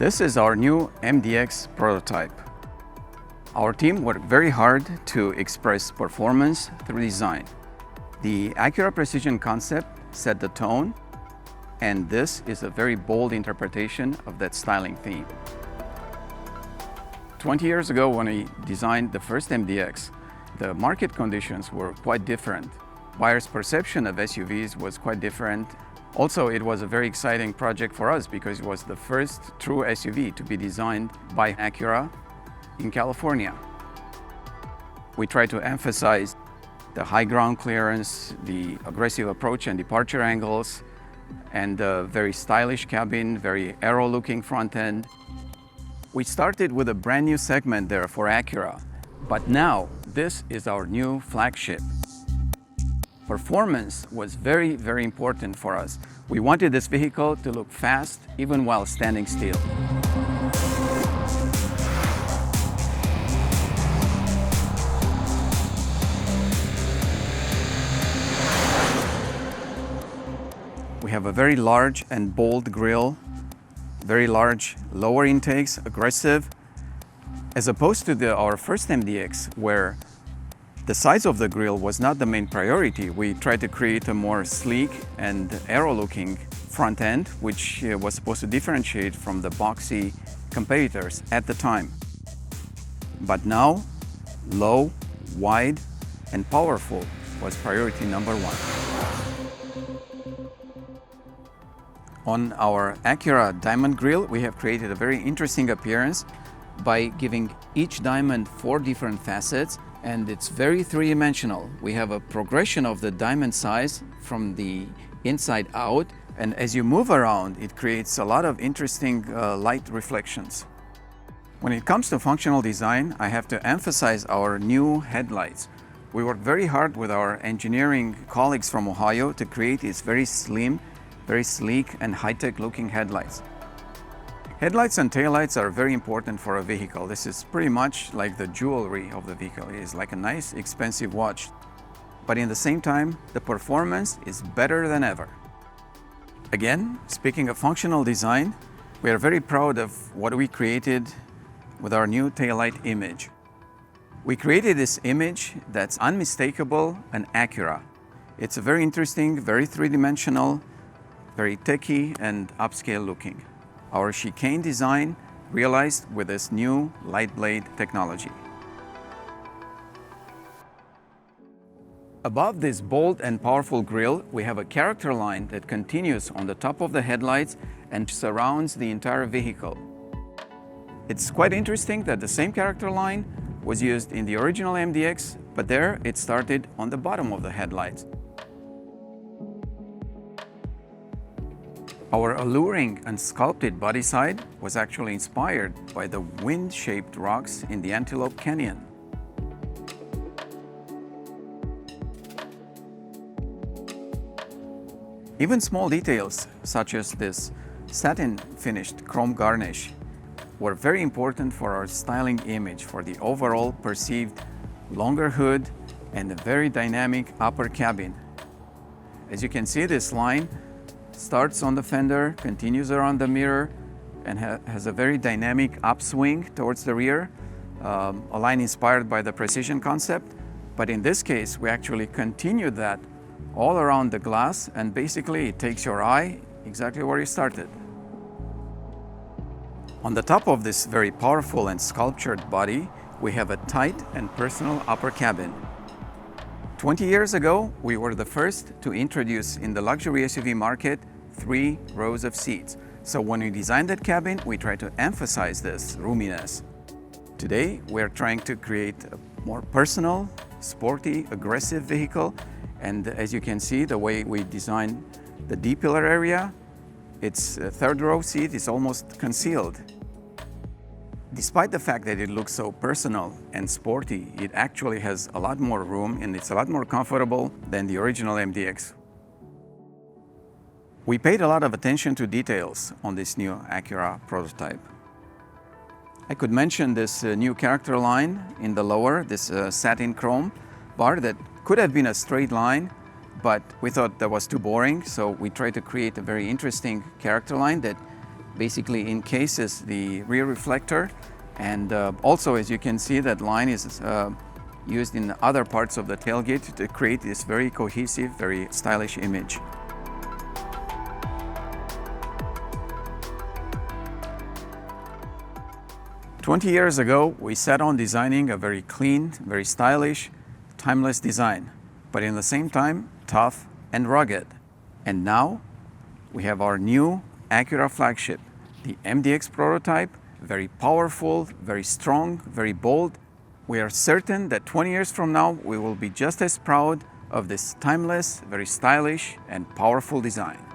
This is our new MDX prototype. Our team worked very hard to express performance through design. The Acura precision concept set the tone, and this is a very bold interpretation of that styling theme. 20 years ago, when we designed the first MDX, the market conditions were quite different. Buyers' perception of SUVs was quite different. Also, it was a very exciting project for us because it was the first true SUV to be designed by Acura in California. We tried to emphasize the high ground clearance, the aggressive approach and departure angles, and a very stylish cabin, very aero-looking front end. We started with a brand new segment there for Acura, but now this is our new flagship. Performance was very, very important for us. We wanted this vehicle to look fast even while standing still. We have a very large and bold grille, very large lower intakes, aggressive, as opposed to our first MDX, where the size of the grille was not the main priority. We tried to create a more sleek and aero-looking front end, which was supposed to differentiate from the boxy competitors at the time. But now, low, wide, and powerful was priority number one. On our Acura diamond grille, we have created a very interesting appearance by giving each diamond 4 different facets, and it's very three-dimensional. We have a progression of the diamond size from the inside out, and as you move around, it creates a lot of interesting light reflections. When it comes to functional design, I have to emphasize our new headlights. We worked very hard with our engineering colleagues from Ohio to create these very slim, very sleek and high-tech looking headlights. Headlights and taillights are very important for a vehicle. This is pretty much like the jewelry of the vehicle. It is like a nice, expensive watch. But in the same time, the performance is better than ever. Again, speaking of functional design, we are very proud of what we created with our new taillight image. We created this image that's unmistakable and Acura. It's a very interesting, very three-dimensional, very techy and upscale looking. Our chicane design realized with this new light blade technology. Above this bold and powerful grille, we have a character line that continues on the top of the headlights and surrounds the entire vehicle. It's quite interesting that the same character line was used in the original MDX, but there it started on the bottom of the headlights. Our alluring and sculpted body side was actually inspired by the wind-shaped rocks in the Antelope Canyon. Even small details, such as this satin-finished chrome garnish, were very important for our styling image, for the overall perceived longer hood and a very dynamic upper cabin. As you can see, this line starts on the fender, continues around the mirror, and has a very dynamic upswing towards the rear, a line inspired by the precision concept. But in this case, we actually continued that all around the glass, and basically it takes your eye exactly where you started. On the top of this very powerful and sculptured body, we have a tight and personal upper cabin. 20 years ago, we were the first to introduce in the luxury SUV market 3 rows of seats. So when we designed that cabin, we tried to emphasize this roominess. Today, we're trying to create a more personal, sporty, aggressive vehicle. And as you can see, the way we designed the D-pillar area, its third row seat is almost concealed. Despite the fact that it looks so personal and sporty, it actually has a lot more room and it's a lot more comfortable than the original MDX. We paid a lot of attention to details on this new Acura prototype. I could mention this new character line in the lower, this satin chrome bar that could have been a straight line, but we thought that was too boring, so we tried to create a very interesting character line that basically encases the rear reflector, and also, as you can see, that line is used in other parts of the tailgate to create this very cohesive, very stylish image. "20 years ago, we set on designing a very clean, very stylish, timeless design, but in the same time, tough and rugged. And now, we have our new Acura flagship, the MDX prototype, very powerful, very strong, very bold. We are certain that 20 years from now, we will be just as proud of this timeless, very stylish and powerful design."